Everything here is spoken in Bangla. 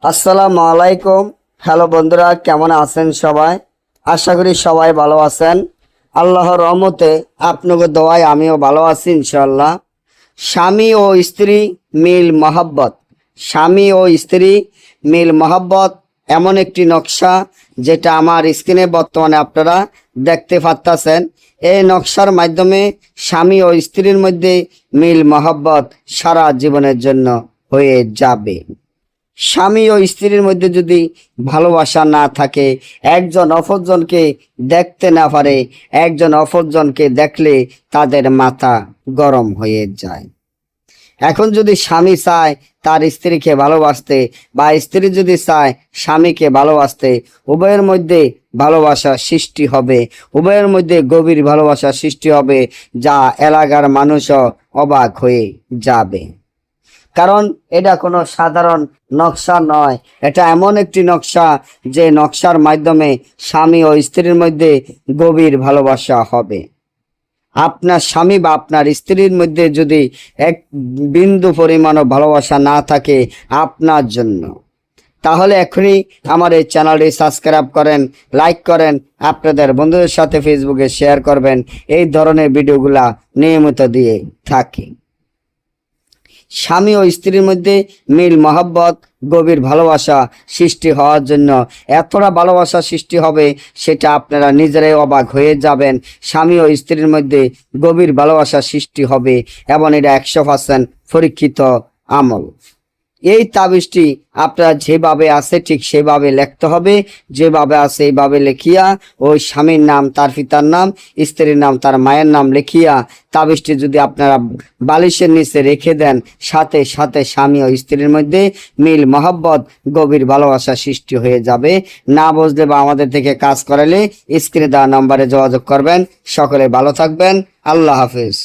আসসালামু আলাইকুম। হ্যালো বন্ধুরা, কেমন আছেন সবাই? আশা করি সবাই ভালো আছেন। আল্লাহর রহমতে আপনাদের দোয়ায় আমিও ভালো আছি ইনশাআল্লাহ। স্বামী ও স্ত্রী মিল মহাব্বত। স্বামী ও স্ত্রী মিল মহাব্বত এমন একটি নকশা যেটা আমার স্ক্রিনে বর্তমানে আপনারা দেখতে পাচ্ছেন। এই নকশার মাধ্যমে স্বামী ও স্ত্রীর মধ্যে মিল মহাব্বত সারা জীবনের জন্য হয়ে যাবে। স্বামী ও স্ত্রীর মধ্যে যদি ভালোবাসা না থাকে, একজন অপরজনকে দেখতে না পারে, একজন অপরজনকে দেখলে তাদের মাথা গরম হয়ে যায়। এখন যদি স্বামী চায় তার স্ত্রীকে ভালোবাসতে বা স্ত্রী যদি চায় স্বামীকে ভালোবাসতে, উভয়ের মধ্যে ভালোবাসা সৃষ্টি হবে, উভয়ের মধ্যে গভীর ভালোবাসা সৃষ্টি হবে, যা এলাকার মানুষও অবাক হয়ে যাবে। কারণ এটা কোনো সাধারণ নকশা নয়, এটা এমন একটি নকশা যে নকশার মাধ্যমে স্বামী ও স্ত্রীর মধ্যে গভীর ভালোবাসা হবে। আপনার স্বামী বা আপনার স্ত্রীর মধ্যে যদি এক বিন্দু পরিমাণও ভালোবাসা না থাকে আপনার জন্য, তাহলে এখনই আমার এই চ্যানেলটি সাবস্ক্রাইব করেন, লাইক করেন, আপনাদের বন্ধুদের সাথে ফেসবুকে শেয়ার করবেন। এই ধরনের ভিডিওগুলা নিয়মিত দিয়ে থাকি। স্বামী ও স্ত্রীর মধ্যে মিল মহব্বত গভীর ভালোবাসা সৃষ্টি হওয়ার জন্য এতটা ভালোবাসা সৃষ্টি হবে সেটা আপনারা নিজেরাই অবাক হয়ে যাবেন। স্বামী ও স্ত্রীর মধ্যে গভীর ভালোবাসা সৃষ্টি হবে এবং এটা 100% পরীক্ষিত আমল। এই তাবিজটি আপনারা যেভাবে আছে ঠিক সেভাবে লিখতে হবে, যেভাবে আছে এইভাবে লিখিয়া ওই স্বামীর নাম, তার পিতার নাম, স্ত্রীর নাম, তার মায়ের নাম লিখিয়া তাবিজটি যদি আপনারা বালিশের নিচে রেখে দেন, সাথে সাথে স্বামী ও স্ত্রীর মধ্যে মিল মহব্বত গভীর ভালোবাসা সৃষ্টি হয়ে যাবে। না বুঝলে বা আমাদের থেকে কাজ করালে স্ক্রিনে দেওয়া নম্বরে যোগাযোগ করবেন। সকলে ভালো থাকবেন। আল্লাহ হাফেজ।